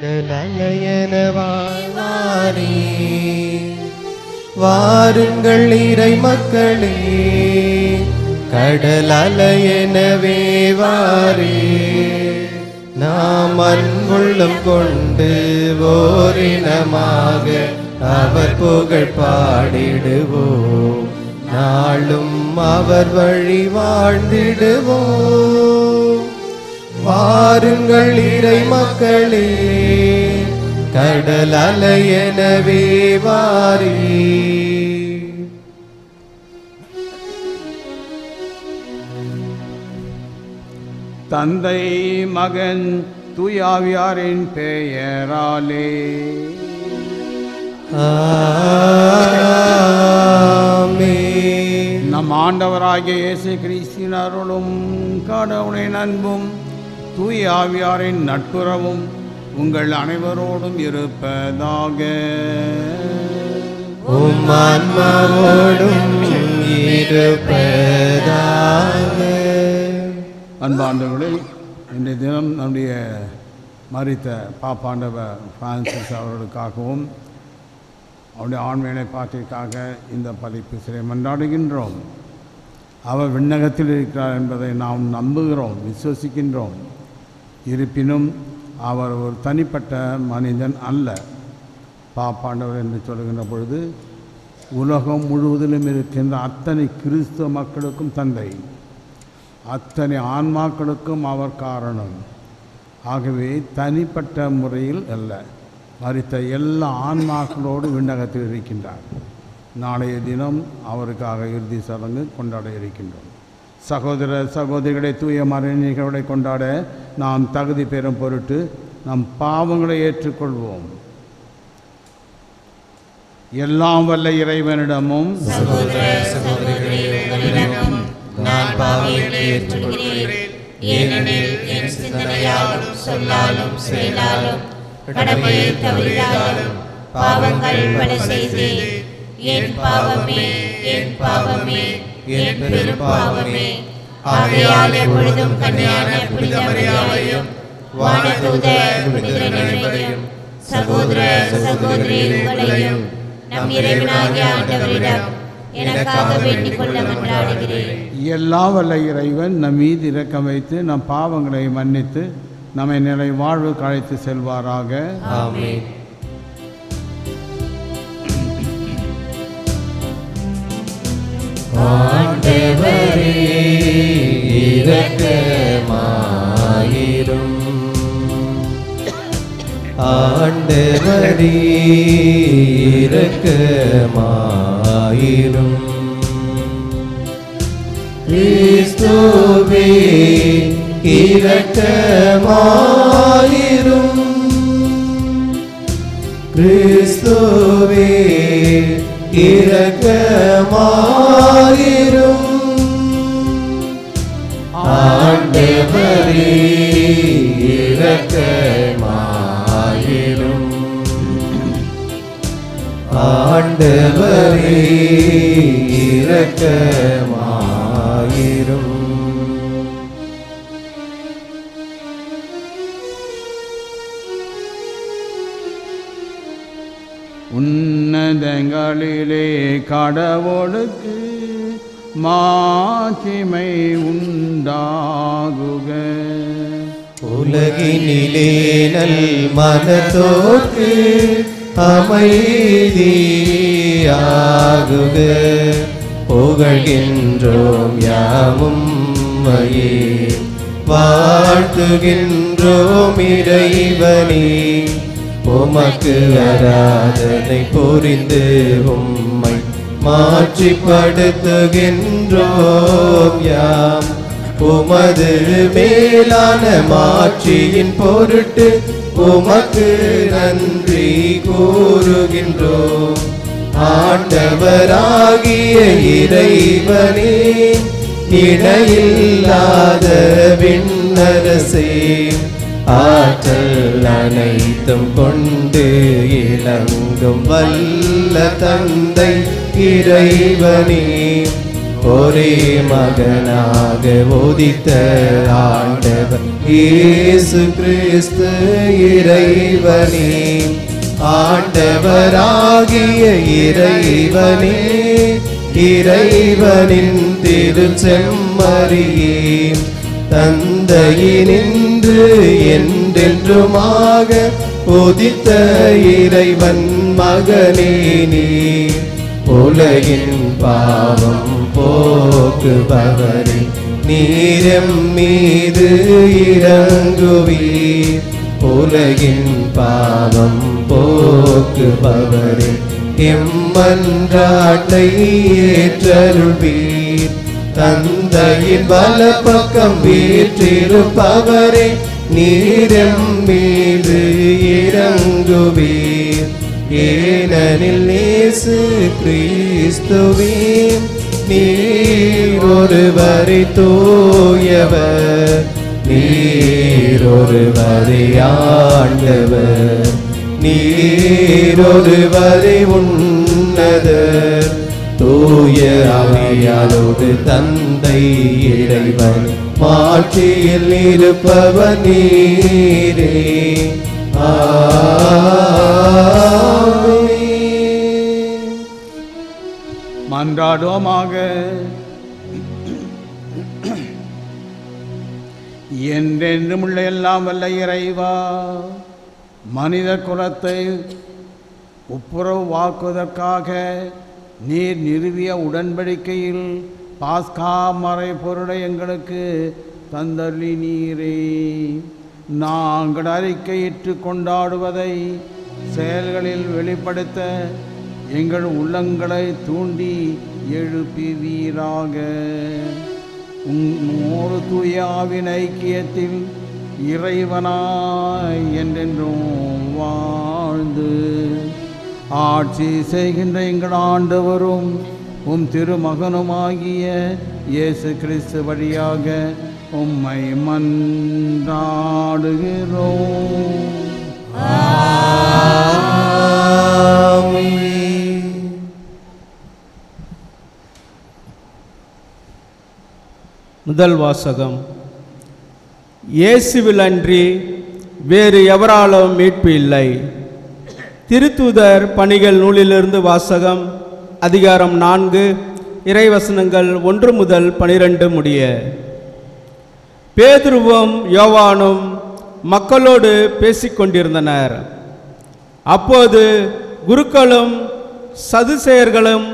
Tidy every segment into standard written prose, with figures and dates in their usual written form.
கடலலையென வாழ்வாரே. வாருங்கள் இறை மக்களே, கடல் அலையெனவே வாரே. நாம் அன்புள்ளம் கொண்டு ஓரினமாக அவர் புகழ் பாடிடுவோம். நாளும் அவர் வழி வாழ்ந்திடுவோம். வாருங்கள் இறை மக்களே, கடல் அலையெனவே வாரே. தந்தை மகன் தூயாவியாரின் பெயராலே ஆமென். நம் ஆண்டவராகிய இயேசு கிறிஸ்துவின் அருளும் கடவுளின் அன்பும் தூய ஆவியாரின் நட்புறவும் உங்கள் அனைவரோடும் இருப்பதாக. உம் ஆன்மாவோடும் இருப்பதாக. அன்பாண்டவர்களே, இன்றைய தினம் நம்முடைய மரித்த பாப்பாண்டவர் பிரான்சிஸ் அவர்களுக்காகவும் அவருடைய ஆண்மையினை பாட்டிற்காக இந்த பதிப்பு சிலை மன்றாடுகின்றோம். அவர் விண்ணகத்தில் இருக்கிறார் என்பதை நாம் நம்புகிறோம், விசுவசிக்கின்றோம். இருப்பினும் அவர் ஒரு தனிப்பட்ட மனிதன் அல்ல. பாப்பாண்டவர் என்று சொல்கின்ற பொழுது உலகம் முழுவதிலும் இருக்கின்ற அத்தனை கிறிஸ்துவ மக்களுக்கும் தந்தை, அத்தனை ஆன்மாக்களுக்கும் அவர் காரணம். ஆகவே தனிப்பட்ட முறையில் அல்ல, மரித்த எல்லா ஆன்மாக்களோடு விண்ணகத்தில் இருக்கின்றார். நாளைய தினம் அவருக்காக இறுதி சடங்கு கொண்டாட இருக்கின்றோம். சகோதர சகோதரிகளை தூய மறைநிகழ்வை கொண்டாட நாம் தகுதி பெறும் பொருட்டு நம் பாவங்களை ஏற்றுக்கொள்வோம். எல்லாம் வல்ல இறைவனிடமும் சகோதர சகோதரிகளே, உங்களிடமும் நான் பாவங்களை ஏற்றுக்கொள்கிறேன். ஏனெனில் என் சிந்தனையாலும் சொல்லாலும் செயலாலும் கடமையை தவறியதாலும் பாவங்கள் பல செய்தேன். என் பாவமே, என் பாவமே, என் பெரும் பாவமே. ஆகையால் எப்பொழுதும் கன்னியான புனித மரியாதையும் வானதூதர் புனிதர் அனைவரையும் சகோதர சகோதரி உங்களையும் நம் இறைவனாகிய ஆண்டவரிடம் எனக்காக வேண்டிக் கொள்ள மன்றாடுகிறேன். எல்லாம் வல்ல இறைவன் நம் மீது இரக்கம் வைத்து நம் பாவங்களை மன்னித்து நம்மை நிலை வாழ்வுக்கு அழைத்து செல்வாராக. ஆமென். ஆண்டவரே இரக்கமாயிரும். ஆண்டவரே இரக்கமாயிரும். கிறிஸ்துவே இரக்கமாயிரும். கிறிஸ்துவே இரக்கமாயிரும். ஆண்டவரே இரக்கமாயிரும். ஆண்டவரே இரக்கமாயிரும். உன்னதங்களிலே கடவுளுக்கு மாட்சிமை உண்டாகுக. உலகினிலே நல் மனத்தோர்க்கு அமைதியாகுக. புகழ்கின்றோம் யாமும் மையே, வாழ்த்துகின்றோம் இறைவனே. உமக்கு ஆராதனை புரிந்து உம்மை மாற்றிப்படுத்துகின்றோம் யாம். உமது மேலான மாட்சியின் பொருட்டு உமக்கு நன்றி கூறுகின்றோம். ஆண்டவராகிய இறைவனே, இணையில்லாத விண்ணரசே, ஆற்றல் அனைத்தும் கொண்டு இலங்கும் வல்ல தந்தை இறைவனே, ஒரே மகனாக உதித்த ஆண்டவர் இயேசு கிறிஸ்து இறைவனே, ஆண்டவராகிய இறைவனே, இறைவனின் திருச்செம்மறியே, தந்தையினின்று என்றென்றுமாக உதித்த இறைவன் மகனே நீ, உலகின் பாவம் போக்குபவரே, நீரம் மீது இறங்குவீர். உலகின் பாவம் போக்குபவரே, எம்மன்றாட்டை ஏற்றருள்வீர். தந்தையின் வலப்பக்கம் வீற்றிருப்பவரே, நீரம் மீது இறங்குவீர். ஏனெனில் இயேசு கிறிஸ்துவே நீர் ஒருவரே தூயவர், நீர் ஒருவரே ஆண்டவர், நீர் ஒருவரே உன்னதர். தூய ஆவியாரோடு தந்தை இறைவன் மாட்சியில் இருப்பவர் நீரே. மன்றாடுவோமாக. என்றென்றும் உள்ள எல்லாம் வல்ல இறைவா, மனித குலத்தை ஒப்புரவாக்குவதற்காக நீர் நிறுவிய உடன்படிக்கையில் பாஸ்கா மறை பொருளை எங்களுக்கு தந்தள்ளி நீரே. நாங்கள் அறிக்கையிட்டு கொண்டாடுவதை செயல்களில் வெளிப்படுத்த எங்கள் உள்ளங்களை தூண்டி எழுப்புவீராக. உம்மோடு தூய ஆவின் ஐக்கியத்தில் இறைவனாய் என்றென்றும் வாழ்ந்து ஆட்சி செய்கின்ற எங்கள் ஆண்டவரும் உம் திருமகனுமாகிய இயேசு கிறிஸ்து வழியாக உம்மை மன்றாடுகிறோம். முதல் வாசகம். இயேசுவில் அன்றி வேறு எவராலும் மீட்பு இல்லை. திருத்தூதர் பணிகள் நூலிலிருந்து வாசகம். அதிகாரம் 4, இறைவசனங்கள் 1 முதல் 12 முடிய. பேதுருவும் யோவானும் மக்களோடு பேசிக்கொண்டிருந்தனர். அப்போது குருக்களும் சதுசேயர்களும்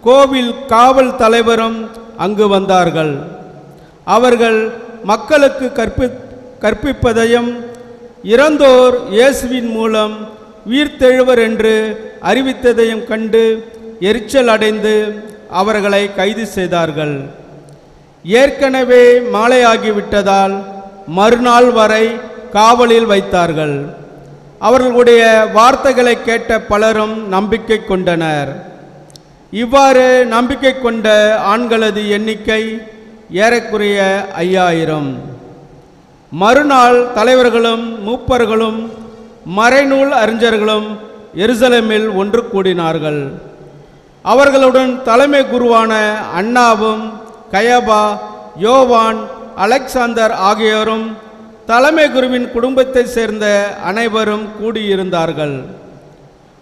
கோவில் காவல் தலைவரும் அங்கு வந்தார்கள். அவர்கள் மக்களுக்கு கற்பிப்பதையும் இறந்தோர் இயேசுவின் மூலம் உயிர்த்தெழுவர் என்று அறிவித்ததையும் கண்டு எரிச்சல் அடைந்து அவர்களை கைது செய்தார்கள். ஏற்கனவே மாலையாகிவிட்டதால் மறுநாள் வரை காவலில் வைத்தார்கள். அவர்களுடைய வார்த்தைகளை கேட்ட பலரும் நம்பிக்கை கொண்டனர். இவ்வாறு நம்பிக்கை கொண்ட ஆண்களது எண்ணிக்கை ஏறக்குறைய 5000. மறுநாள் தலைவர்களும் மூப்பர்களும் மறைநூல் அறிஞர்களும் எருசலேமில் ஒன்று கூடினார்கள். அவர்களுடன் தலைமை குருவான அன்னாவும் கயபா, யோவான், அலெக்சாந்தர் ஆகியோரும் தலைமை குருவின் குடும்பத்தை சேர்ந்த அனைவரும் கூடியிருந்தார்கள்.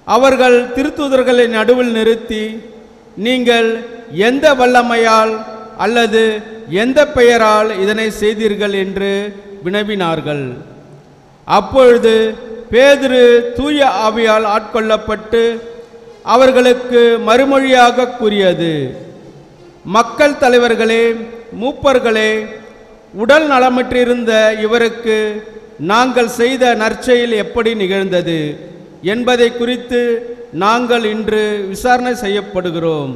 அவர்கள் திருத்தூதர்களை நடுவில் நிறுத்தி, நீங்கள் எந்த வல்லமையால் அல்லது எந்த பெயரால் இதனை செய்தீர்கள் என்று வினவினார்கள். அப்பொழுது பேதுரு தூய ஆவியால் ஆட்கொள்ளப்பட்டு அவர்களுக்கு மறுமொழியாக கூறியது, மக்கள் தலைவர்களே, மூப்பர்களே, உடல் நலமற்றிருந்த இவருக்கு நாங்கள் செய்த நற்செயல் எப்படி நிகழ்ந்தது என்பதை குறித்து நாங்கள் இன்று விசாரணை செய்யப்படுகிறோம்.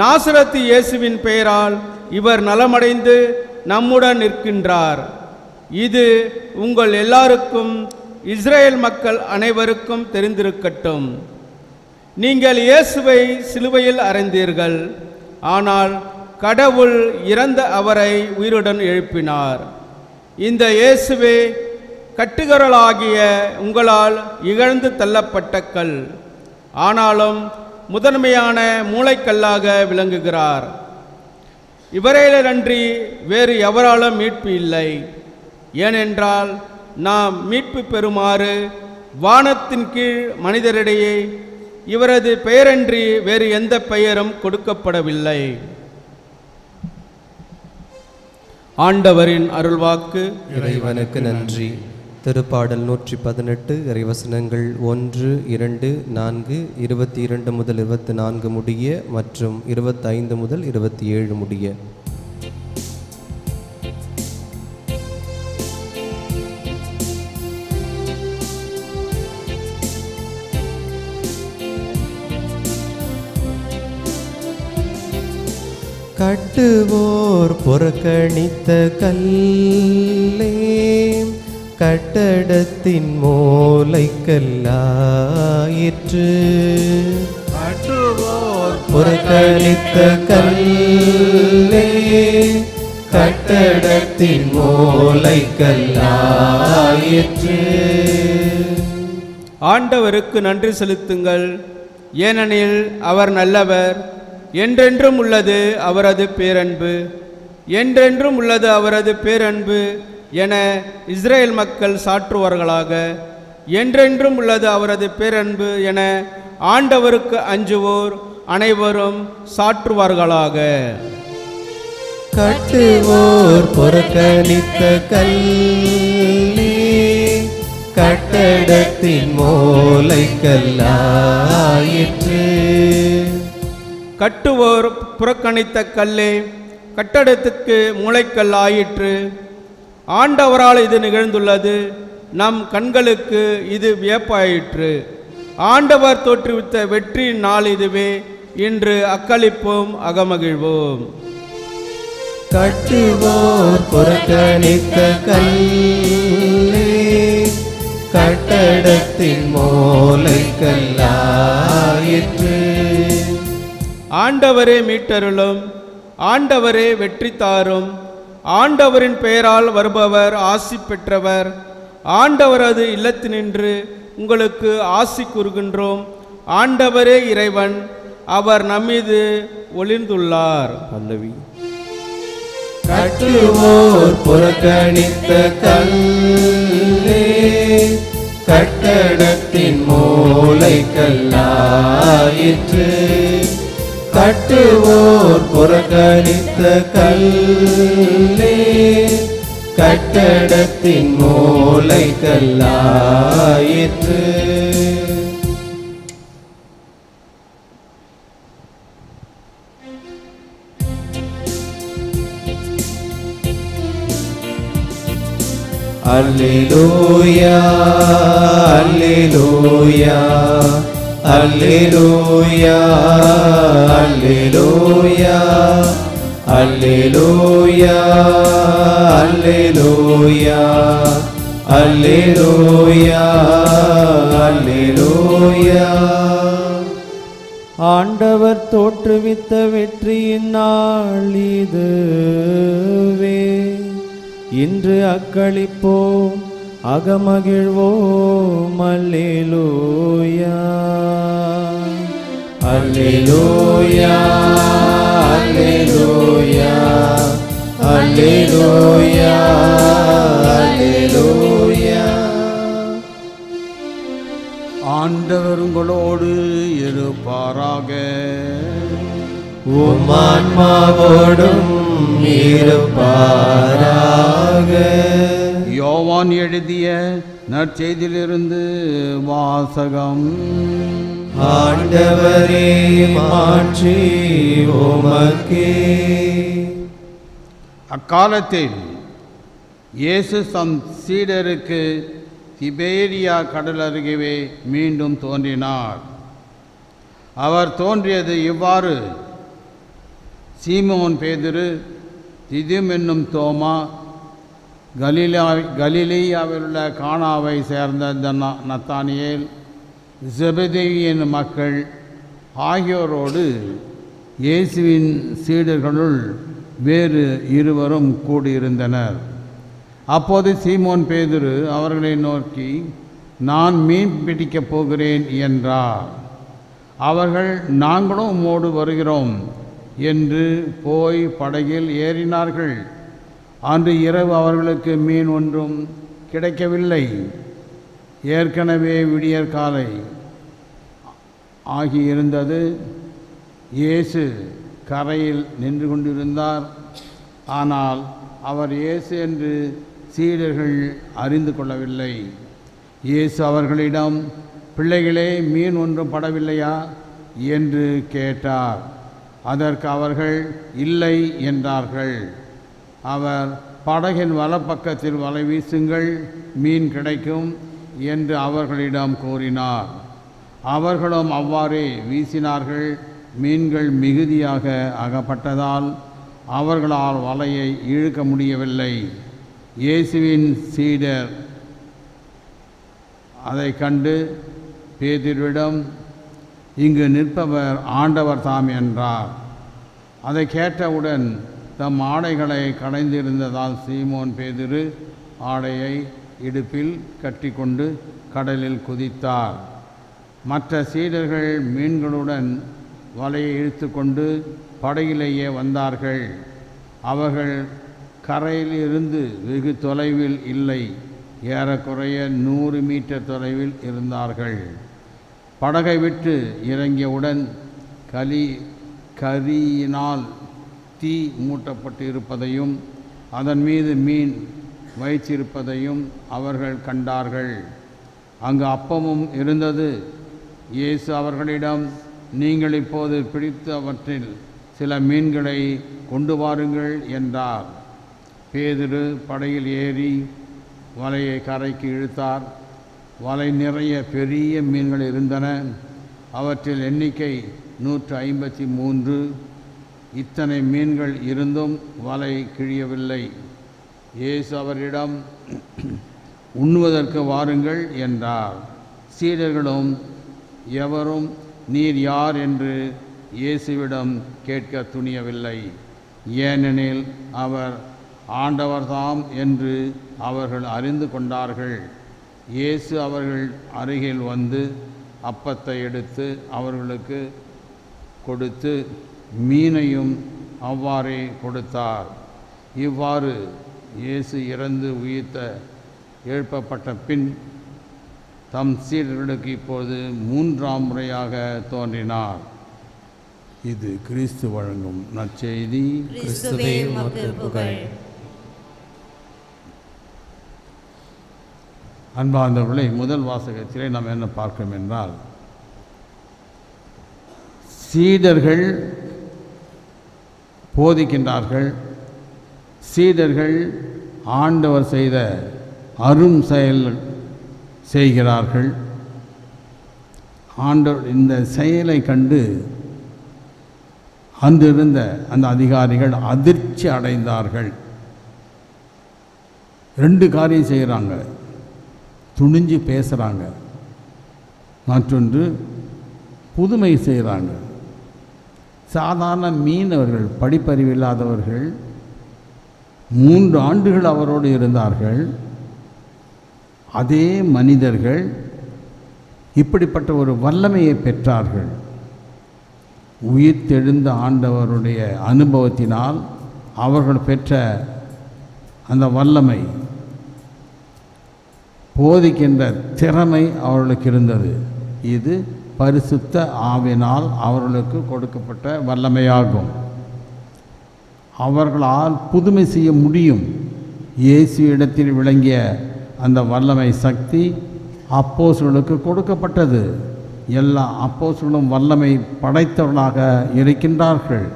நாசரத்து இயேசுவின் பெயரால் இவர் நலமடைந்து நம்முடன் நிற்கின்றார். இது உங்கள் எல்லாருக்கும் இஸ்ரேல் மக்கள் அனைவருக்கும் தெரிந்திருக்கட்டும். நீங்கள் இயேசுவை சிலுவையில் அறைந்தீர்கள், ஆனால் கடவுள் இறந்த அவரை உயிருடன் எழுப்பினார். இந்த இயேசுவே கட்டுகரலாகிய உங்களால் இகழ்ந்து தள்ளப்பட்ட கல், ஆனாலும் முதன்மையான மூளைக்கல்லாக விளங்குகிறார். இவரையிலன்றி வேறு எவராலும் மீட்பு இல்லை. ஏனென்றால் நாம் மீட்பு பெறுமாறு வானத்தின் கீழ் மனிதரிடையே இவரது பெயரன்றி வேறு எந்த பெயரும் கொடுக்கப்படவில்லை. ஆண்டவரின் அருள்வாக்கு. இறைவனுக்கு நன்றி. திருப்பாடல் 118 இறைவசனங்கள் 1, 2, 4, 22 முதல் 24 முடிய மற்றும் 25 முதல் 27 முடிய. கட்டுவோர் புறக்கணித்த கல்லே கட்டடத்தின் மூலைக்கல்லாயிற்று. கட்டுவோர் புறக்கணித்த கல்லே கட்டடத்தின் மூலைக்கல்லாயிற்று. ஆண்டவருக்கு நன்றி செலுத்துங்கள், ஏனெனில் அவர் நல்லவர். என்றென்றும் உள்ளது அவரது பேரன்பு, என்றென்றும் உள்ளது அவரது பேரன்பு என இஸ்ரேல் மக்கள் சாற்றுவார்களாக. என்றென்றும் உள்ளது அவரது பேரன்பு என ஆண்டவருக்கு அஞ்சுவோர் அனைவரும் சாற்றுவார்களாக. கட்டுவோர் புறக்கணித்த கல்லே கட்டடத்தின் மூலைக்கல்லாயிற்று. கட்டுவோர் புறக்கணித்த கல்லே கட்டடத்துக்கு மூளைக்கல் ஆயிற்று. ஆண்டவரால் இது நிகழ்ந்துள்ளது, நம் கண்களுக்கு இது வியப்பாயிற்று. ஆண்டவர் தோற்றுவித்த வெற்றி நாள் இதுவே, இன்று அக்களிப்போம் அகமகிழ்வோம். கட்டுவோர் புறக்கணித்த கல்லே கட்டடத்தின் மூலைக்கல்லாயிற்று. ஆண்டவரே மீட்டருளும், ஆண்டவரே வெற்றி தாரும். ஆண்டவரின் பெயரால் வருபவர் ஆசி பெற்றவர். ஆண்டவரது இல்லத்தினின்று உங்களுக்கு ஆசி கூறுகின்றோம். ஆண்டவரே இறைவன், அவர் நம்மீது ஒளிர்ந்துள்ளார். பல்லவி. கட்டுவோர் புறக்கணித்த கல்லே கட்டடத்தின் மூலைக்கல்லாயிற்று. கட்டுவோர் புறக்கணித்த கல்லே கட்டடத்தின் மூலைக்கல்லாயிற்று. அல்லேலூயா அல்லேலூயா அல்லேலூயா அல்லேலூயா அல்லேலூயா அல்லேலூயா அல்லேலூயா அல்லேலூயா. ஆண்டவர் தோற்றுவித்த வெற்றியின் நாள் இதுவே, இன்று அக்களிப்போம் அகமகிழ்வோம். அல்லேலூயா அல்லேலூயா அல்லேலூயா அல்லேலூயா அல்லேலூயா. ஆண்டவர் உங்களோடு இருப்பாராக. உம் ஆன்மாவோடும் இருப்பாராக. யோவான் எழுதிய நற்செய்தியிலிருந்து வாசகம். ஆண்டவரே மாட்சி உமக்கே. அக்காலத்தில் இயேசு தம் சீடருக்கு திபேரியா கடல் அருகே மீண்டும் தோன்றினார். அவர் தோன்றியது இவ்வாறு: சீமோன் பேதுரு, திதும் என்னும் தோமா, கலிலேயாவில் உள்ள கானாவை சேர்ந்த நத்தானியேல், செபதேயின் மக்கள் ஆகியோரோடு இயேசுவின் சீடர்களுள் வேறு இருவரும் கூடியிருந்தனர். அப்போது சீமோன் பேதுரு அவர்களை நோக்கி, நான் மீன் பிடிக்கப் போகிறேன் என்றார். அவர்கள், நாங்களும் உம்மோடு வருகிறோம் என்று போய் படகில் ஏறினார்கள். அன்று இரவு அவர்களுக்கு மீன் ஒன்றும் கிடைக்கவில்லை. ஏற்கனவே விடியற்காலை ஆகியிருந்தது. இயேசு கரையில் நின்று கொண்டிருந்தார். ஆனால் அவர் இயேசு என்று சீடர்கள் அறிந்து கொள்ளவில்லை. இயேசு அவர்களிடம், பிள்ளைகளே, மீன் ஒன்றும் படவில்லையா என்று கேட்டார். அதற்கு அவர்கள் இல்லை என்றார்கள். அவர், படகின் வலப்பக்கத்தில் வலை வீசுங்கள், மீன் கிடைக்கும் என்று அவர்களிடம் கூறினார். அவர்களும் அவ்வாறே வீசினார்கள். மீன்கள் மிகுதியாக அகப்பட்டதால் அவர்களால் வலையை இழுக்க முடியவில்லை. இயேசுவின் சீடர் அதை கண்டு பேதுருவிடம், இங்கு நிற்பவர் ஆண்டவர் தாம் என்றார். அதை கேட்டவுடன் தம் ஆடைகளை களைந்திருந்ததால் சீமோன் பேதுரு ஆடையை இடுப்பில் கட்டிக்கொண்டு கடலில் குதித்தார். மற்ற சீடர்கள் மீன்களுடன் வலையை இழுத்து கொண்டு படகிலேயே வந்தார்கள். அவர்கள் கரையில் இருந்து வெகு தொலைவில் இல்லை, ஏறக்குறைய 100 மீட்டர் தொலைவில் இருந்தார்கள். படகை விட்டு இறங்கியவுடன் கரியினால் தீ மூட்டப்பட்டு இருப்பதையும் அதன் மீது மீன் வைத்திருப்பதையும் அவர்கள் கண்டார்கள். அங்கு அப்பமும் இருந்தது. இயேசு அவர்களிடம், நீங்கள் இப்போது பிடித்தவற்றில் சில மீன்களை கொண்டு வாருங்கள் என்றார். பேதுரு படகில் ஏறி வலையை கரைக்கு இழுத்தார். வலை நிறைய பெரிய மீன்கள் இருந்தன. அவற்றில் எண்ணிக்கை 153. இத்தனை மீன்கள் இருந்தும் வலை கிழியவில்லை. இயேசு அவரிடம், உண்ணுவதற்கு வாருங்கள் என்றார். சீடர்களும் எவரும் நீர் யார் என்று இயேசுவிடம் கேட்க துணியவில்லை. ஏனெனில் அவர் ஆண்டவர்தாம் என்று அவர்கள் அறிந்து கொண்டார்கள். இயேசு அவர்கள் அருகில் வந்து அப்பத்தை எடுத்து அவர்களுக்கு கொடுத்து மீனையும் அவ்வாறே கொடுத்தார். இவ்வாறு இயேசு இறந்து உயிர்த்த எழுப்பப்பட்ட பின் தம் சீடர்களுக்கு இப்போது 3ஆம் முறையாக தோன்றினார். இது கிறிஸ்து வழங்கும் நற்செய்தி. கிறிஸ்துவே உமக்கு புகழ். அன்பார்ந்தவர்களே, முதல் வாசகத்திலே நாம் என்ன பார்க்கிறோம் என்றால், சீடர்கள் போதிக்கின்றார்கள். சீடர்கள் ஆண்டவர் செய்த அரும் செயல் செய்கிறார்கள். ஆண்டவர் இந்த செயலை கண்டு அன்றிருந்த அந்த அதிகாரிகள் அதிர்ச்சி அடைந்தார்கள். 2 காரியம் செய்கிறாங்க. துணிஞ்சு பேசுகிறாங்க, மற்றொன்று புதுமை செய்கிறாங்க. சாதாரண மீனவர்கள், படிப்பறிவு இல்லாதவர்கள், 3 ஆண்டுகள் அவரோடு இருந்தார்கள். அதே மனிதர்கள் இப்படிப்பட்ட ஒரு வல்லமையை பெற்றார்கள். உயிர்த்தெழுந்த ஆண்டவருடைய அனுபவத்தினால் அவர்கள் பெற்ற அந்த வல்லமை, போதிக்கின்ற திறமை அவர்களுக்கு இருந்தது. இது பரிசுத்த ஆவினால் அவர்களுக்கு கொடுக்கப்பட்ட வல்லமையாகும். அவர்களால் புதுமை செய்ய முடியும். இயேசு இடத்தில் விளங்கிய அந்த வல்லமை சக்தி அப்போஸ்தலர்களுக்கு கொடுக்கப்பட்டது. எல்லா அப்போஸ்தலர்களும் வல்லமை படைத்தவர்களாக இருக்கின்றார்கள்.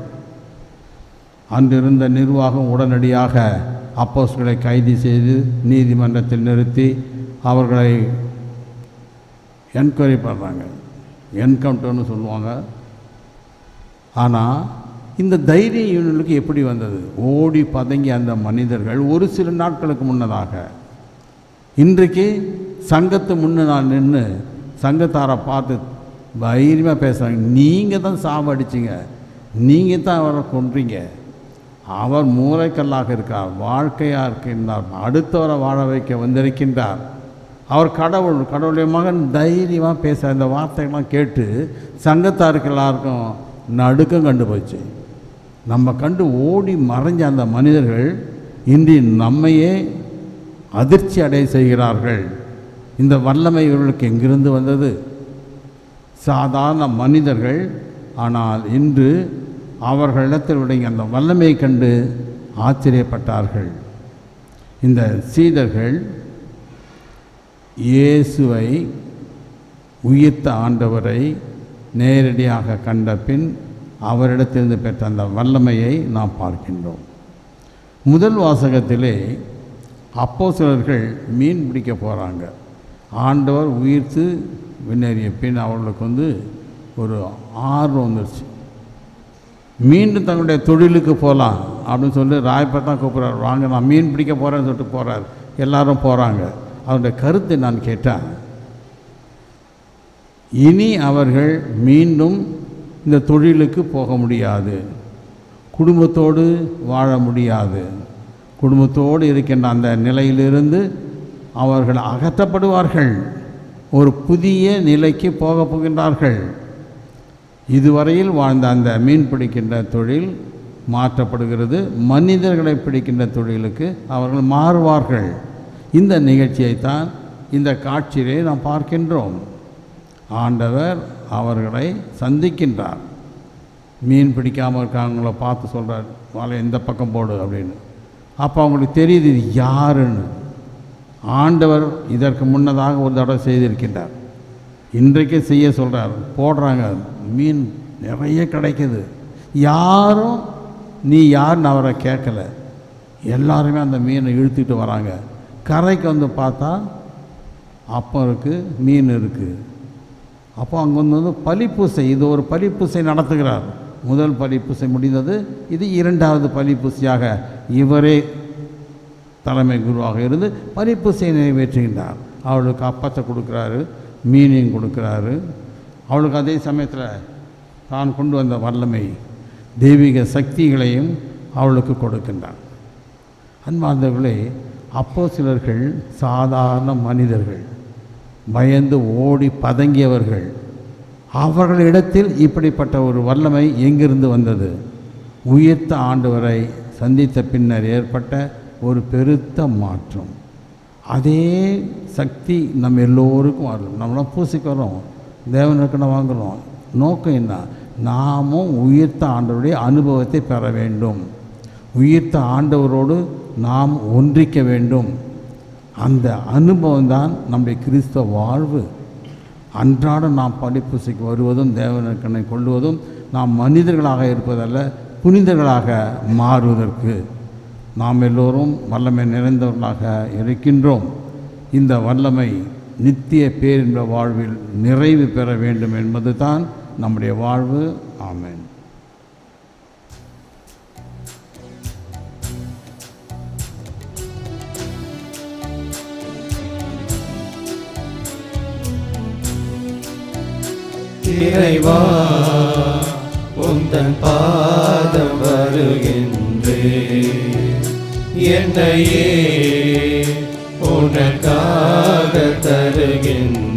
அன்றிருந்த நிர்வாகம் உடனடியாக அப்போஸ்தலர்களை கைது செய்து நீதிமன்றத்தில் நிறுத்தி அவர்களை என்கொயரி பண்ணுறாங்க. என்கவுண்டர்னு சொல்லுவாங்க. ஆனால் இந்த தைரியம் இவர்களுக்கு எப்படி வந்தது? ஓடி பதுங்கி அந்த மனிதர்கள் ஒரு சில நாட்களுக்கு முன்னதாக, இன்றைக்கு சங்கத்து முன்னால் நின்று சங்கத்தாரை பார்த்து தைரியமாக பேசுகிறாங்க. நீங்கள் தான் சாவடிச்சிங்க, நீங்கள் தான் அவரை கொன்றீங்க, அவர் மூளைக்கல்லாக இருக்கார், வாழ்க்கையாக இருக்கின்றார், அடுத்தவரை வாழ வைக்க வந்திருக்கின்றார், அவர் கடவுள், கடவுளுடைய மகன், தைரியமாக பேச இந்த வார்த்தைகள்லாம் கேட்டு சங்கத்தாருக்கு எல்லாருக்கும் நடுக்கம் கண்டு போச்சு. நம்ம கண்டு ஓடி மறைஞ்ச அந்த மனிதர்கள் இன்று நம்மையே அதிர்ச்சி அடைய செய்கிறார்கள். இந்த வல்லமை இவர்களுக்கு எங்கிருந்து வந்தது? சாதாரண மனிதர்கள், ஆனால் இன்று அவர்களிடத்தில் உடைய அந்த வல்லமையை கண்டு ஆச்சரியப்பட்டார்கள். இந்த சீடர்கள் இயேசுவை, உயிர்த்த ஆண்டவரை நேரடியாக கண்ட பின் அவரிடத்திலிருந்து பெற்ற அந்த வல்லமையை நாம் பார்க்கின்றோம். முதல் வாசகத்திலே அப்போஸ்தலர்கள் மீன் பிடிக்க போகிறாங்க. ஆண்டவர் உயிர்த்து விண்ணேறிய பின் அவர்களுக்கு ஒரு ஆர்வம் வந்துருச்சு. மீண்டும் தங்களுடைய தொழிலுக்கு போகலாம் அப்படின்னு சொல்லி ராயப்பர் தான் கூப்பிட்றாரு, வாங்க நான் மீன் பிடிக்க போகிறேன்னு சொல்லிட்டு போகிறார். எல்லாரும் போகிறாங்க. அவருடைய கருத்தை நான் கேட்டேன். இனி அவர்கள் மீண்டும் இந்த தொழிலுக்கு போக முடியாது, குடும்பத்தோடு வாழ முடியாது. குடும்பத்தோடு இருக்கின்ற அந்த நிலையிலிருந்து அவர்கள் அகற்றப்படுவார்கள், ஒரு புதிய நிலைக்கு போக போகின்றார்கள். இதுவரையில் வாழ்ந்த அந்த மீன் பிடிக்கின்ற தொழில் மாற்றப்படுகிறது, மனிதர்களை பிடிக்கின்ற தொழிலுக்கு அவர்கள் மாறுவார்கள். இந்த நிகழ்ச்சியைத்தான் இந்த காட்சியிலே நாம் பார்க்கின்றோம். ஆண்டவர் அவர்களை சந்திக்கின்றார். மீன் பிடிக்காமல் இருக்காங்கள பார்த்து சொல்கிறார், வாழை இந்த பக்கம் போடு அப்படின்னு. அப்போ அவங்களுக்கு தெரியுது இது யாருன்னு. ஆண்டவர் இதற்கு முன்னதாக ஒரு தடவை செய்திருக்கின்றார், இன்றைக்கு செய்ய சொல்கிறார். போடுறாங்க, மீன் நிறைய கிடைக்குது. யாரும் நீ யாருன்னு அவரை கேட்கல, எல்லாருமே அந்த மீனை இழுத்துக்கிட்டு வராங்க. கரைக்கு பார்த்தா அப்பம் இருக்குது, மீன் இருக்குது. அப்போ அங்கே பலிப்பூசை, இது ஒரு பலிப்பூசை நடத்துகிறார். முதல் பலிப்பூசை முடிந்தது, இது இரண்டாவது பலிப்பூசையாக இவரே தலைமை குருவாக இருந்து பலிப்பூசையை நிறைவேற்றுகின்றார். அவளுக்கு அப்பத்தை கொடுக்குறாரு, மீனையும் கொடுக்குறாரு. அவளுக்கு அதே சமயத்தில் தான் கொண்டு வந்த வல்லமை, தெய்வீக சக்திகளையும் அவளுக்கு கொடுக்கின்றார். அன்பார்ந்தவர்களே, அப்போஸ்தலர்கள் சாதாரண மனிதர்கள், பயந்து ஓடி பதங்கியவர்கள். அவர்களிடத்தில் இப்படிப்பட்ட ஒரு வல்லமை எங்கிருந்து வந்தது? உயிர்த்த ஆண்டவரை சந்தித்த பின்னர் ஏற்பட்ட ஒரு பெருத்த மாற்றம். அதே சக்தி நம்ம எல்லோருக்கும் வரும். நம்மளாம் பூசிக்கு வரோம், தேவனுக்கு வாங்குகிறோம். நோக்கம் என்ன? நாமும் உயிர்த்த ஆண்டவருடைய அனுபவத்தை பெற வேண்டும், உயிர்த்த ஆண்டவரோடு நாம் ஒன்றிக்க வேண்டும். அந்த அனுபவம் தான் நம்முடைய கிறிஸ்தவ வாழ்வு. அன்றாடம் நாம் பலிப்பூசைக்கு வருவதும் தேவனுக்கனை கொள்வதும் நாம் மனிதர்களாக இருப்பதல்ல, புனிதர்களாக மாறுவதற்கு நாம் எல்லோரும் வல்லமை நிறைந்தவர்களாக இருக்கின்றோம். இந்த வல்லமை நித்திய பேரின்ப வாழ்வில் நிறைவு பெற வேண்டும் என்பது தான் நம்முடைய வாழ்வு. ஆமென். இறைவா, உந்தன் பாதம் வருகின்றேன், என்னையே உனக்காக தருகின்றேன்.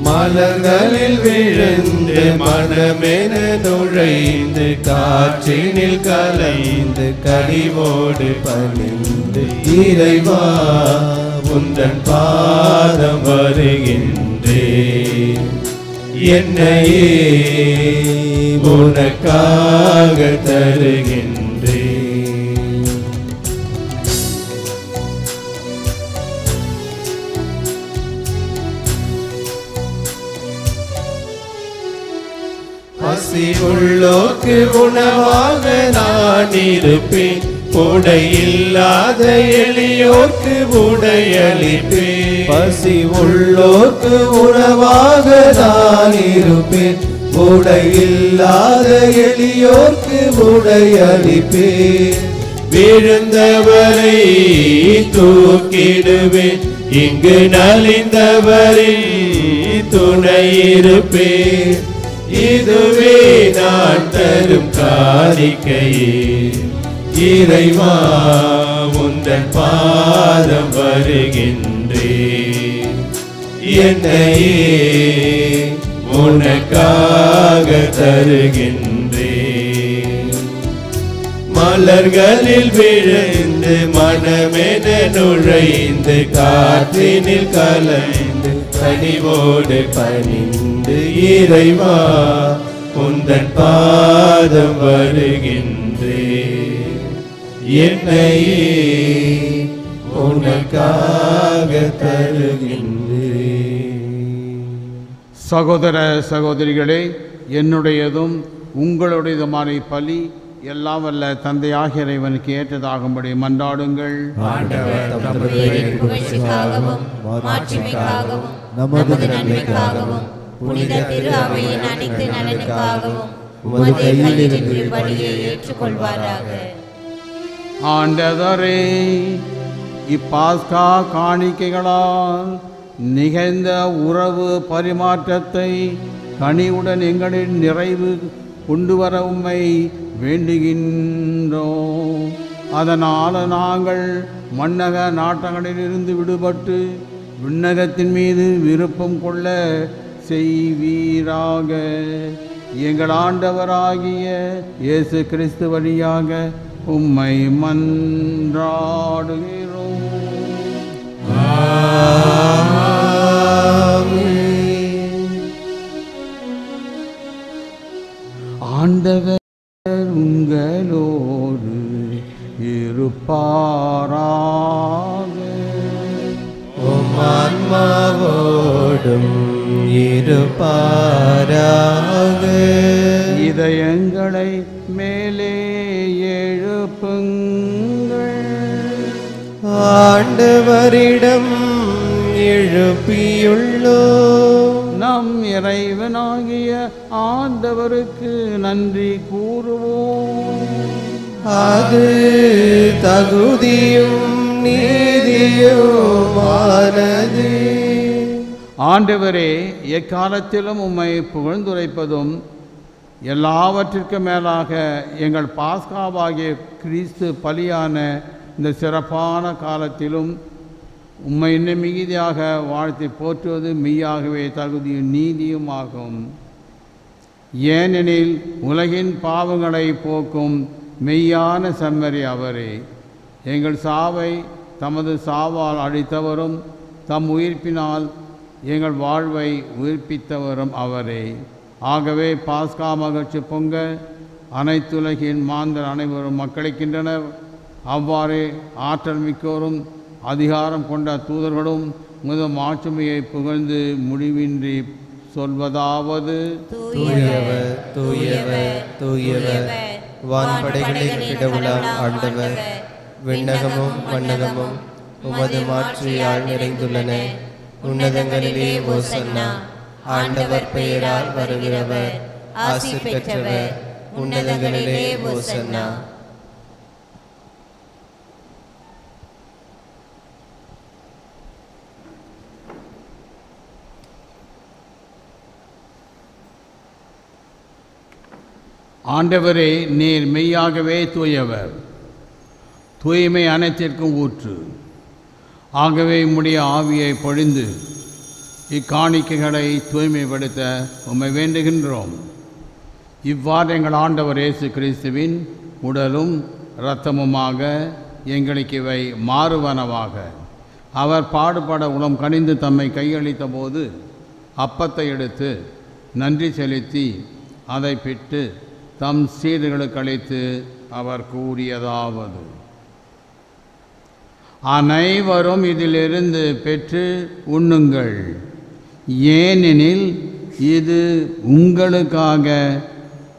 மலர்களில் விழுந்து மனமென நுழைந்து காற்றினில் கலைந்து கனிவோடு பணிந்து, இறைவா உந்தன் பாதம் வருகின்றேன், என்னையே உனக்காக தருகின்றேன். பசி உள்ளோர்க்கு உணவாக நான் இருப்பேன், உடை இல்லாத எளியோர்க்கு உடையளிப்பேன். பசி உள்ளோர்க்கு உணவாக நான் இருப்பேன், உடை இல்லாத எளியோர்க்கு உடையளிப்பேன். விழுந்தவரை தூக்கிடுவேன், இங்கு நலிந்தவரின் துணையிருப்பேன். இதுவே நான் தரும் காணிக்கையே, இறைவா உந்தன் பாதம் வருகின்றேன், என்னையே உனக்காக தருகின்றேன். மலர்களில் விழுந்து மனமென நுழைந்து காற்றினில் கலைந்து கனிவோடு பணிந்து இறைவா உந்தன் பாதம் வருகின்றேன். என்னையே உனக்காக தருகின்றேன். சகோதர சகோதரிகளே, என்னுடையதும் உங்களுடையதுமான பலி எல்லாம் வல்ல தந்தையாகிய இறைவனுக்கு ஏற்றதாகும்படி மன்றாடுங்கள். ஆண்டவர் தமது புகழ்ச்சிக்காகவும் மாட்சிமைக்காகவும் நமது நன்மைக்காகவும் புனித திரு அவையின் அனைத்து நலனுக்காகவும் உமது கையிலிருந்து பலியை ஏற்றுக்கொள்வாராக. ஆண்டவரே, இப்பாஸ்கா காணிக்கைகளால் நிகழ்ந்த உறவு பரிமாற்றத்தை கனிவுடன் எங்களின் நிறைவு கொண்டு வர உம்மை வேண்டுகின்றோம். அதனால் நாங்கள் மன்னக நாட்டங்களிலிருந்து விடுபட்டு விண்ணகத்தின் மீது விருப்பம் கொள்ள செய்வீராக. எங்கள் ஆண்டவராகிய இயேசு கிறிஸ்து வழியாக உம்மை மன்றாடுகிறோம். ஆண்டவர் உங்களோடு இருப்பாராக. உம் ஆன்மாவோடும் இருப்பாராக. இதயங்களை மேலே எழுப்புங்கள். ஆண்டவரிடம் எழுப்பியுள்ளோம். நம் இறைவனாகிய ஆண்டவருக்கு நன்றி கூறுவோம். அது தகுதியும் நீதியுமானது. ஆண்டவரே, எக்காலத்திலும் உம்மை புகழ்ந்துரைப்பதும் எல்லாவற்றிற்கும் மேலாக எங்கள் பாஸ்காவாகிய கிறிஸ்து பலியான இந்த சிறப்பான காலத்திலும் உம்மை இன்னும் மிகுதியாக வாழ்த்தி போற்றுவது மெய்யாகவே தகுதியும் நீதியும் ஆகும். ஏனெனில் உலகின் பாவங்களை போக்கும் மெய்யான செம்மறி அவரே. எங்கள் சாவை தமது சாவால் அழித்தவரும் தம் உயிர்ப்பினால் எங்கள் வாழ்வை உயிர்ப்பித்தவரும் அவரே. ஆகவே பாஸ்கா மகிழ்ச்சி பொங்க அனைத்துலகின் மாந்தர் அனைவரும் மக்களிக்கின்றனர். அவ்வாறே ஆற்றல் மிக்கோரும் அதிகாரம் கொண்ட தூதர்களும் முதல் மாட்சிமையை புகழ்ந்து முடிவின்றி சொல்வதாவது: தூயவர் தூயவர் தூயவர் வான்படைகளின் கடவுளாம் ஆண்டவர். விண்ணகமும் மண்ணகமும் உமது மாட்சியால் நிறைந்துள்ளன. உன்னதங்களிலே ஓசன்னா. ஆண்டவர் பெயரால் வருகிறவர் ஆசி பெற்றவர். உன்னதங்களிலே ஓசன்னா. ஆண்டவரே, நீர் மெய்யாகவே தூயவர், தூய்மை அனைத்திற்கும் ஊற்று. ஆகவே உம்முடைய ஆவியை பொழிந்து இக்காணிக்கைகளை தூய்மைப்படுத்த உம்மை வேண்டுகின்றோம். இவ்வாறு எங்கள் ஆண்டவர் இயேசு கிறிஸ்துவின் உடலும் இரத்தமுமாக எங்களுக்கு இவை மாறுவனவாக. அவர் பாடுபட உளம் கனிந்து தம்மை கையளித்த போது அப்பத்தை எடுத்து நன்றி செலுத்தி அதை பிட்டு தம் சீடர்களுக்கு அளித்து அவர் கூறியதாவது: அனைவரும் இதிலிருந்து பெற்று உண்ணுங்கள், ஏனெனில் இது உங்களுக்காக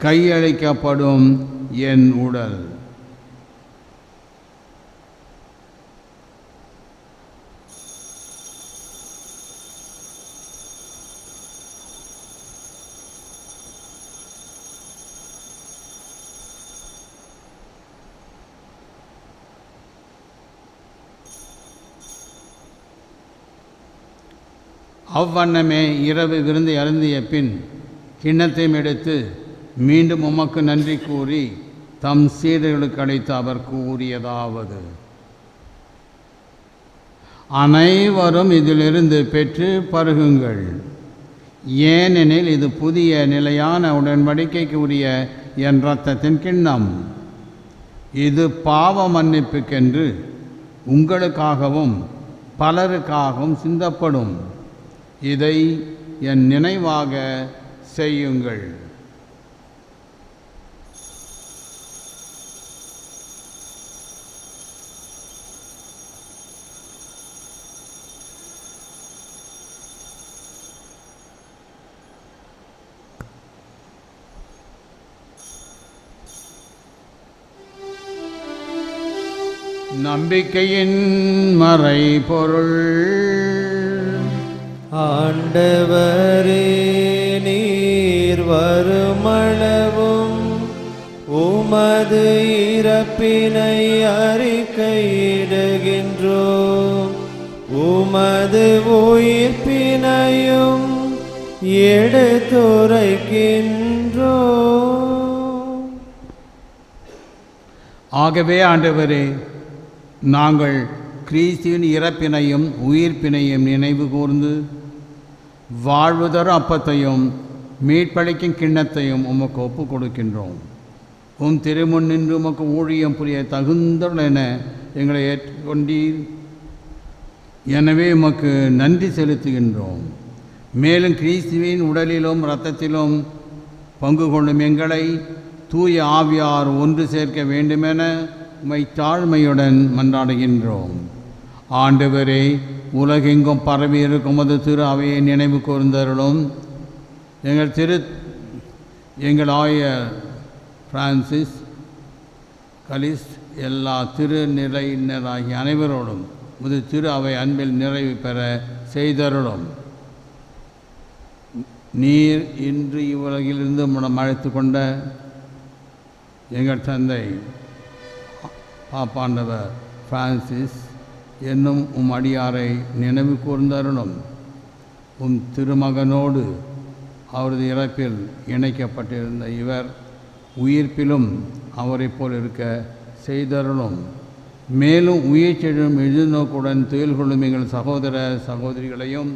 கையளிக்கப்படும் என் உடல். அவ்வண்ணமே இரவு விருந்தை அருந்திய பின் கிண்ணத்தையும் எடுத்து மீண்டும் உமக்கு நன்றி கூறி தம் சீடர்களுக்கு அளித்து அவர் கூறியதாவது: அனைவரும் இதிலிருந்து பெற்று பருகுங்கள், ஏனெனில் இது புதிய நிலையான உடன்படிக்கைக்கு உரிய என் இரத்தத்தின் கிண்ணம். இது பாவ மன்னிப்புக்கென்று உங்களுக்காகவும் பலருக்காகவும் சிந்தப்படும். இதை என் நினைவாக செய்யுங்கள். நம்பிக்கையின் மறைபொருள். ஆண்டவரே, நீர் வருமளவும் உமது இறப்பினை அறிக்கையிடுகின்றோம், உமது உயிர்ப்பினையும் எடுத்துரைக்கின்றோம். ஆகவே ஆண்டவரே, நாங்கள் கிறிஸ்துவின் இறப்பினையும் உயிர்ப்பினையும் நினைவு கூர்ந்து வாழ்வு தரும் அப்பத்தையும் மீட்பளிக்கும் கிண்ணத்தையும் உமக்கு ஒப்புக் கொடுக்கின்றோம். உம் திருமுன் நின்று உமக்கு ஊழியம் புரிய தகுந்தவர்கள் என எங்களை ஏற்றுக்கொண்டீர். எனவே உமக்கு நன்றி செலுத்துகின்றோம். மேலும் கிறிஸ்துவின் உடலிலும் இரத்தத்திலும் பங்கு கொள்ளும் எங்களை தூய ஆவியார் ஒன்று சேர்க்க வேண்டுமென உம்மை தாழ்மையுடன் மன்றாடுகின்றோம். ஆண்டவரே, உலகெங்கும் பரவி இருக்கும் உமது திரு அவையை நினைவு கூர்ந்தருளும். எங்கள் ஆயர் பிரான்சிஸ் கலிஸ்ட் எல்லா திருநிலையினராகிய அனைவரோடும் உமது திரு அவை அன்பில் நிறைவு பெற செய்தருளும். நீர் இன்று இவ்வுலகிலிருந்து மூலம் அழைத்து கொண்ட எங்கள் தந்தை பாப்பாண்டவர் பிரான்சிஸ் என்னும் உம் அடியாரை நினைவு கூர்ந்தருளும். உம் திருமகனோடு அவரது இறப்பில் இணைக்கப்பட்டிருந்த இவர் உயிர்ப்பிலும் அவரை போல் இருக்க செய்தருளும். மேலும் உயிர்ச்செழும் எதிர்நோக்குடன் துயில் கொள்ளும் எங்கள் சகோதர சகோதரிகளையும்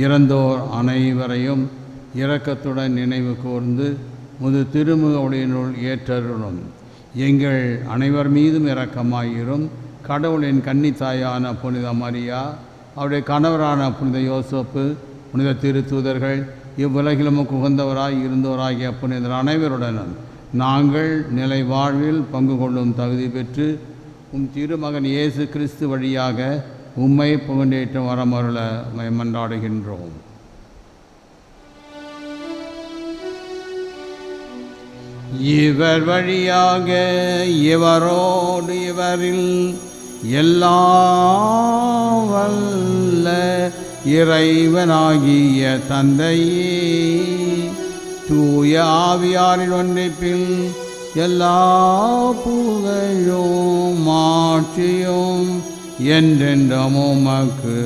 இறந்தோர் அனைவரையும் இரக்கத்துடன் நினைவு கூர்ந்து முது திருமுக உடையினுள் ஏற்றருளும். எங்கள் அனைவர் மீதும் இரக்கமாயிரும். கடவுளின் கன்னித்தாயான புனித மரியா, அவருடைய கணவரான புனித யோசப்பு, புனித திருத்தூதர்கள், இவ்வுலகிலும் உகந்தவராய் இருந்தவராகிய புனிதர் அனைவருடனும் நாங்கள் நிலை வாழ்வில் பங்கு கொள்ளும் தகுதி பெற்று உம் திருமகன் இயேசு கிறிஸ்து வழியாக உம்மை புகழேற்று வரமருள மன்றாடுகின்றோம். இவர் வழியாக இவரோடு இவரில் எல்லாம் வல்ல இறைவனாகிய தந்தையே, தூய ஆவியாரின் ஒன்றிப்பில் எல்லா புகழும் மாட்சியும் என்றென்றும் உமக்கு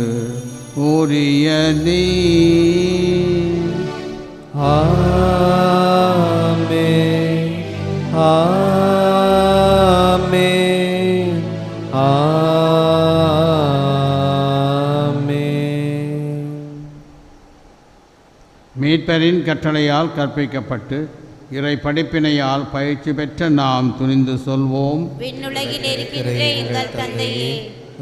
உரியதே. ஆமென், ஆமென், ஆமென். மீட்பரின் கட்டளையால் கற்பிக்கப்பட்டு இறை படிப்பினையால் பயிற்சி பெற்ற நாம் துணிந்து சொல்வோம். விண்ணுலகில் இருக்கின்ற எங்கள் தந்தையே,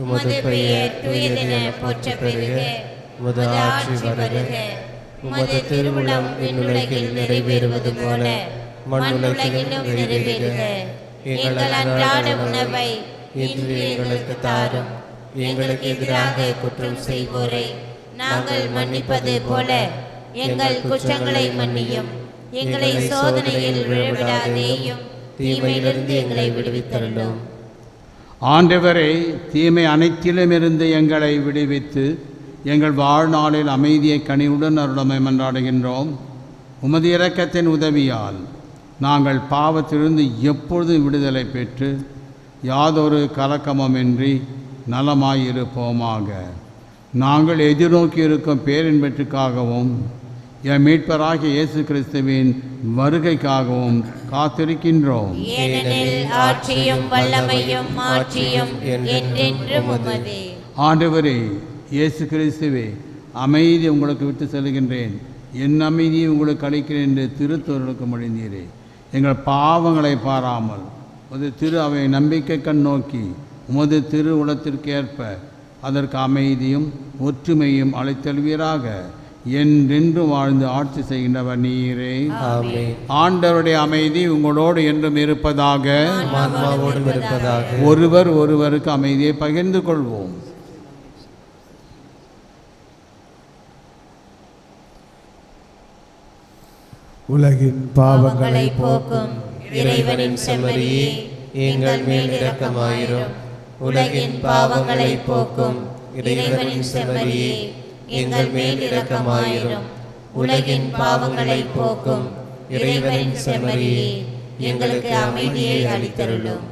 உமது பெயர் தூயதென போற்றப் பெறுக. உமது ஆட்சி வருக. உமது திருவுளம் விண்ணுலகில் நிறைவேறுவது போல மண்ணுலகிலும் நிறைவேறுக. எங்கள் அன்றாட உணவை இன்று எங்களுக்கு தாரும். எங்களுக்கு எதிராக குற்றம் செய்வோரை நாங்கள் மன்னிப்பது போல எங்கள் குற்றங்களை மன்னியும். எங்களை சோதனையில் விழவிடாதேயும், தீமையிலிருந்து எங்களை விடுவித்தருளும். ஆண்டவரே, தீமை அனைத்திலும் இருந்து எங்களை விடுவித்து எங்கள் வாழ்நாளில் அமைதியை கனிவுடன் அருளமை மன்றாடுகின்றோம். உமது இரக்கத்தின் உதவியால் நாங்கள் பாவத்திலிருந்து எப்பொழுதும் விடுதலை பெற்று யாதொரு கலக்கமுமின்றி நலமாயிருப்போமாக. நாங்கள் எதிர்நோக்கி இருக்கும் பேரின்பற்றுக்காகவும் என் மீட்பராகிய இயேசு கிறிஸ்துவின் வருகைக்காகவும் காத்திருக்கின்றோம். ஏனெனில் ஆட்சியும் வல்லமையும் மாட்சியும் என்றென்றும் உமதே. ஆண்டவரே இயேசு கிறிஸ்துவே, அமைதி உங்களுக்கு விட்டு செல்கின்றேன், என் அமைதியை உங்களுக்கு அளிக்கிறேன் என்று திருத்தூதர்களுக்கு மொழிந்தீரே. எங்கள் பாவங்களை பாராமல் உமது திரு அவை நம்பிக்கை கண் நோக்கி உமது திரு உலகத்திற்கேற்ப அதற்கு அமைதியும் ஒற்றுமையும் அளித்தல்வீராக. என்றென்று வாழ்ந்து ஆட்சி செய்கின்றவர் நீரே. ஆமென். ஆண்டவருடைய அமைதி உங்களோடு என்றும் இருப்பதாக. ஆன்மாவோடும் இருப்பதாக. ஒருவர் ஒருவருக்கு அமைதியை பகிர்ந்து கொள்வோம். உலகின் பாவங்களை போக்கும் இறைவனின் செம்மறியே, எங்கள் மேல் இரக்கமாயிரும். உலகின் பாவங்களை போக்கும் இறைவனின் செம்மறியே, எங்கள் மேல் இரக்கமாயிரும். உலகின் பாவங்களை போக்கும் இறைவனின் செம்மறியே, எங்களுக்கு அமைதியை அளித்தருளும்.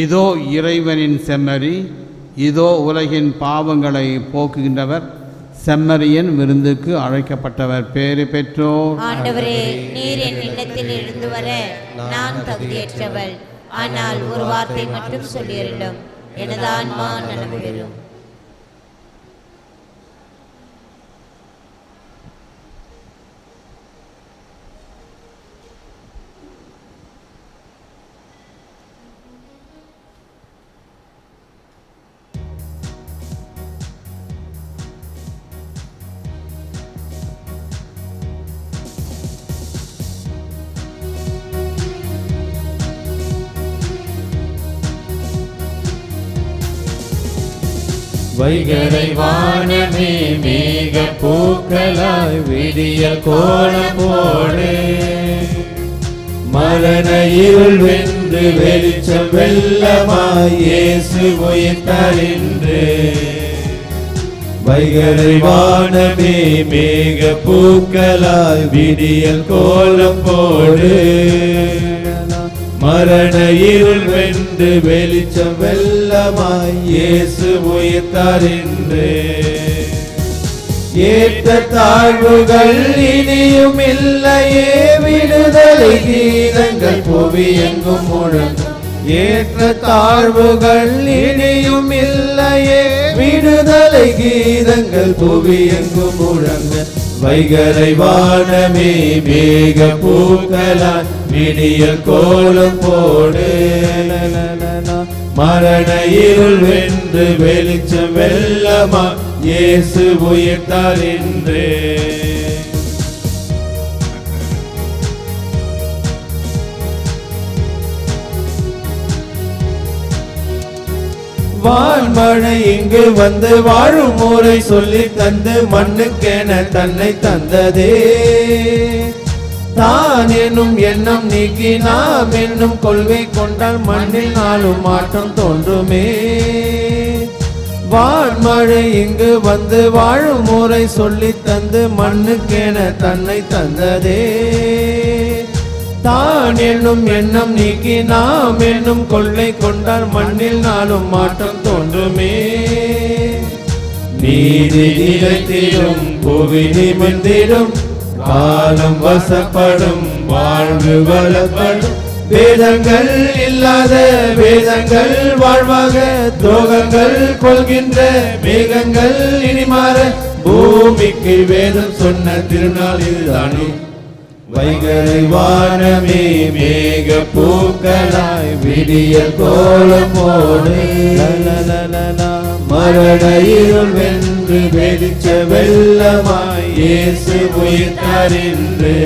இதோ இறைவனின் செம்மறி, இதோ உலகின் பாவங்களை போக்குகின்றவர். செம்மறியின் விருந்துக்கு அழைக்கப்பட்டவர் பேறு பெற்றோர். ஆண்டவரே, நீர் என் இல்லத்தில் இருந்து வர நான் தகுதியற்றவள். ஆனால் ஒரு வார்த்தை மட்டும் சொல்லியருளும், எனது ஆன்மா நலம் பெறும். வைகரை வானமே மேக பூக்களாய் விடிய கோலமோடு மரண இருள் வென்று வெளிச்சம் வெள்ளமாய் இயேசு உயிர்த்தார் என்று. வைகரை வானமே மேக பூக்களாய் விடியல் கோலம் போடு மரண இருள் வென்று வெளிச்சம் வெள்ளமாய் இயேசு உயிர்த்தார் என்று. ஏற்ற தாழ்வுகள் இனியும் இல்லையே, விடுதலை கீதங்கள் புவி எங்கும் முழங்கும். ஏற்ற தாழ்வுகள் இனியும் இல்லையே, விடுதலை கீதங்கள் புவி எங்கும் முழங்க. வைகரை வானமே மேக பூக்களாய் விடிய கோலம் போடு மரண இருள் வென்று வெளிச்சம் வெள்ளமா இயேசு உயிர்த்தார் என்று. வான்மழை இங்கு வந்து வாழும் முறை சொல்லி தந்து மண்ணுக்கென தன்னை தந்ததே. தான் என்னும் எண்ணம் நீக்கி நாம் என்னும் கொள்கை கொண்டால் மண்ணில் நாளும் மாற்றம் தோன்றுமே. வான்மழை இங்கு வந்து வாழும் முறை சொல்லி தந்து மண்ணுக்கென தன்னை தந்ததே. தான் என்னும் எண்ணம் நீக்கி நாம் என்னும் கொள்கை கொண்டால் மண்ணில் நாளும் மாற்றம் தோன்றுமே. நீதி நிலைத்திடும் புவி நிமிர்ந்திடும் காலம் வசப்படும் வாழ்வு வளப்படும். வேதங்கள் இல்லாத வேதங்கள் வாழ்வாக துரோகங்கள் கொள்கின்ற மேகங்கள் இனிமாற பூமிக்கு வேதம் சொன்ன திருநாள் இதுதானே. வைகரை வானமே மேக பூக்களாய் விடிய கோலம் போடு மரண இருள் வென்று வெளிச்ச வெள்ளமாய் இயேசு உயிர்த்தார் என்று.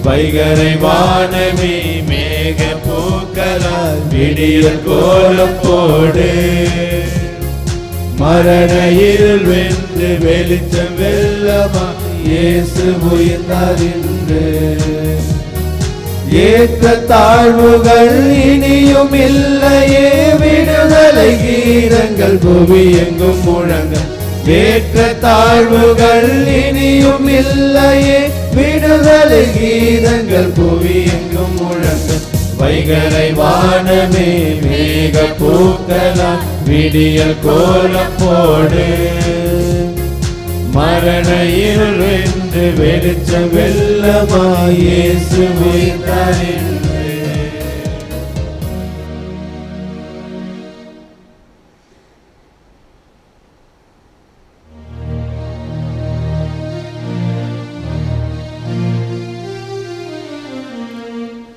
வைகரை வானமே மேக பூக்களாய் விடிய கோலம் போடு மரண இருள் வென்று வெளிச்சம் வெள்ளமாய் இயேசு உயிர்த்தார் என்று. ஏற்ற தாழ்வுகள் இனியும் இல்லையே, விடுதலை கீதங்கள் புவி எங்கும் முழங்க. ஏற்ற தாழ்வுகள் இனியும் இல்லையே, விடுதலை கீதங்கள் புவி எங்கும் முழங்க. வைகரை வானமே மேக பூக்களாய் விடிய கோலம் போடு மரண இருள் வென்று வெளிச்சம் வெல்லமாய் இயேசு உயிர்த்தார் என்று.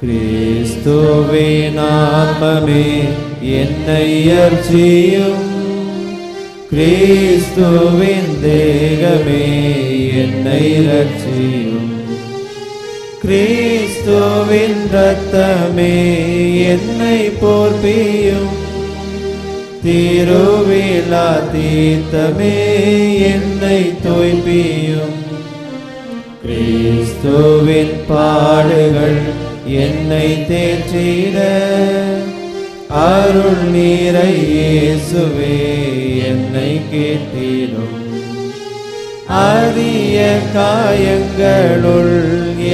கிறிஸ்துவின் ஆத்மமே என்னை அர்ச்சியும், கிறிஸ்துவின் தேகமே என்னை ரட்சியும், கிறிஸ்துவின் இரத்தமே என்னை போர்ப்பியும், திருவிழா தீர்த்தமே என்னை தோய்ப்பியும், கிறிஸ்துவின் பாடுகள் என்னை தேற்றிட அருள் நீரை இயேசுவே என்னை கேட்டிடும். அரிய காயங்களுள்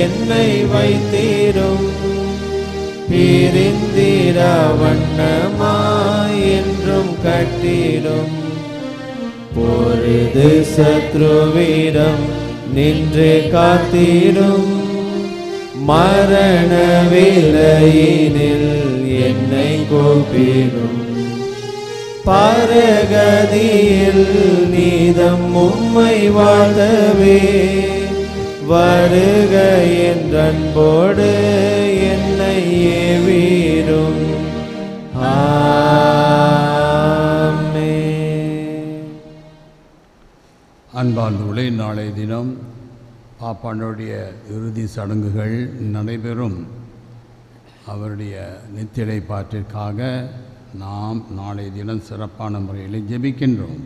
என்னை வைத்தீரும், பிரிந்திர வண்ணமாய் என்றும் கட்டிடும். பொழுது சத்ருவிடம் நின்று காத்திடும், மரண வேளையினில் என்னை கோப்பிடும். பரகதியில் நீதம் உம்மை வாழ்த்தவே வருக என்றன்போடு என்னை ஏவீரும். ஆமென். அன்பார்ந்தவர்களே, நாளைய தினம் பாப்பானுடைய இறுதி சடங்குகள் நடைபெறும். அவருடைய நித்திரை பாற்றிற்காக நாம் நாளைய தினம் சிறப்பான முறையில் ஜெபிக்கின்றோம்.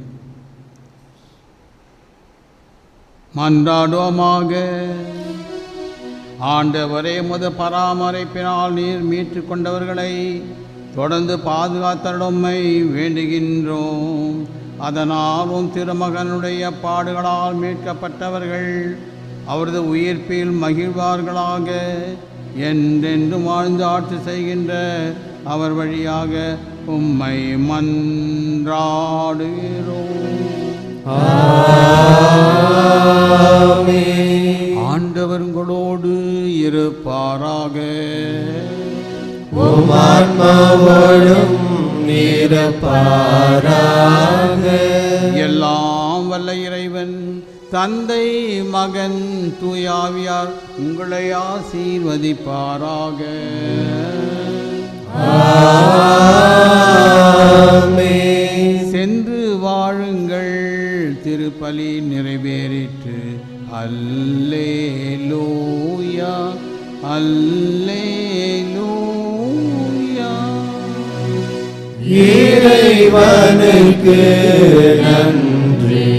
மன்றாடுவோமாக. ஆண்டவரே, முத பராமரிப்பினால் நீர் மீட்டு கொண்டவர்களை தொடர்ந்து பாதுகாத்தருமை வேண்டுகின்றோம். அதனாலும் திருமகனுடைய பாடுகளால் மீட்கப்பட்டவர்கள் அவரது உயிர்ப்பில் மகிழ்வார்களாக. என்றென்று வாழ்ந்து ஆட்சி செய்கின்ற அவர் வழியாக உம்மை மன்றாடுகிறோம். ஆண்டவர் உங்களோடு இருப்பாராக. உம் ஆன்மாவோடும் இருப்பாராக. எல்லாம் வல்ல இறைவன் தந்தை, மகன், தூயாவியார் உங்களை ஆசீர்வதிப்பாராக. ஆமென். சென்று வாழுங்கள், திருப்பலி நிறைவேறிற்று. அல்லேலூயா, அல்லேலூயா. இறைவனுக்கு நன்றி.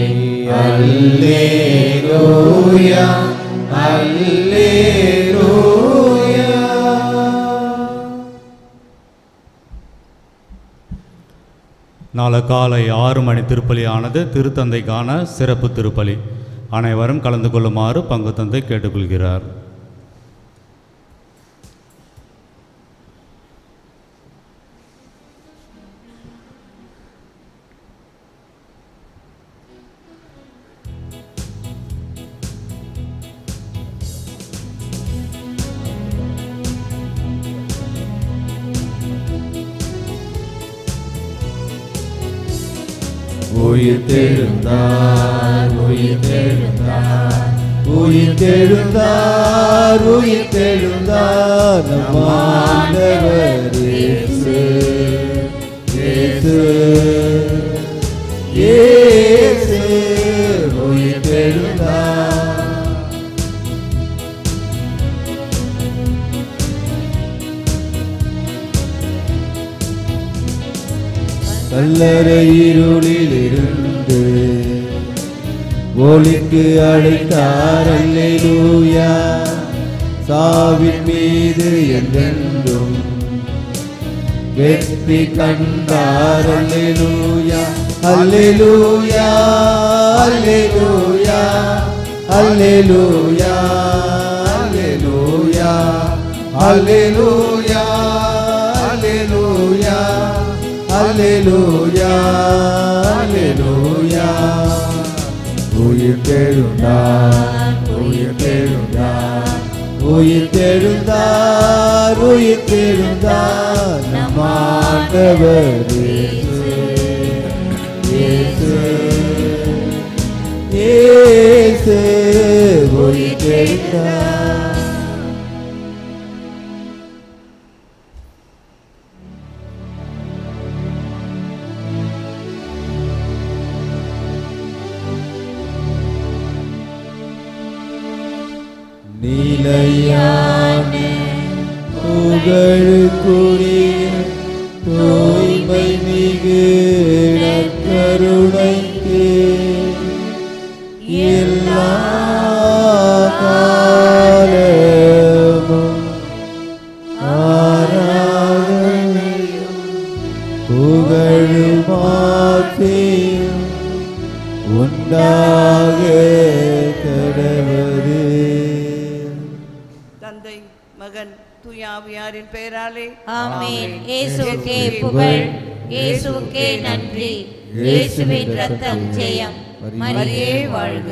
அல்லேலூயா, அல்லேலூயா. நாளை காலை 6 மணி திருப்பலியானது திருத்தந்தைக்கான சிறப்பு திருப்பலி. அனைவரும் கலந்து கொள்ளுமாறு பங்கு தந்தை கேட்டுக்கொள்கிறார். உயிர்த்தெழுந்தார், உயிர்த்தெழுந்தார், உயிர்த்தெழுந்தார், உயிர்த்தெழுந்தார் நம் ஆண்டவர் இயேசு, இயேசு, இயேசு உயிர்த்தெழுந்தார். கல்லறை இருளில் இருந்து ஒளிக்கு அழைத்தார். அல்லேலூயா. சாவின் மீது என்றென்றும் வெற்றி கண்டார். அல்லேலூயா, அல்லேலூயா, அல்லேலூயா, அல்லேலூயா, அல்லேலூயா, அல்லேலூயா, அல்லேலூயா, அல்லேலூயா, அல்லேலூயா. உயிர்த்தெழுந்தார் உயிர்த்தெழுந்தார் உயிர்த்தெழுந்தார் உயிர்த்தெழுந்தார் நம் ஆண்டவர் இயேசு இயேசு இயேசு உயிர்த்தெழுந்தார். நிலையான புகழுக்குரிய தூய்மை மிகு நற்கருணைக்கு எல்லா காலமும் ஆராதனையும் புகழும் ஆட்சியும் உண்டாக கடவுளே. தந்தை மகன் தூய ஆவியாரின் பெயராலே ஆமென். இயேசுவுக்கே புகழ், இயேசுவுக்கே நன்றி. இயேசுவின் ரத்தம் ஜெயம். மரியே வாழ்க.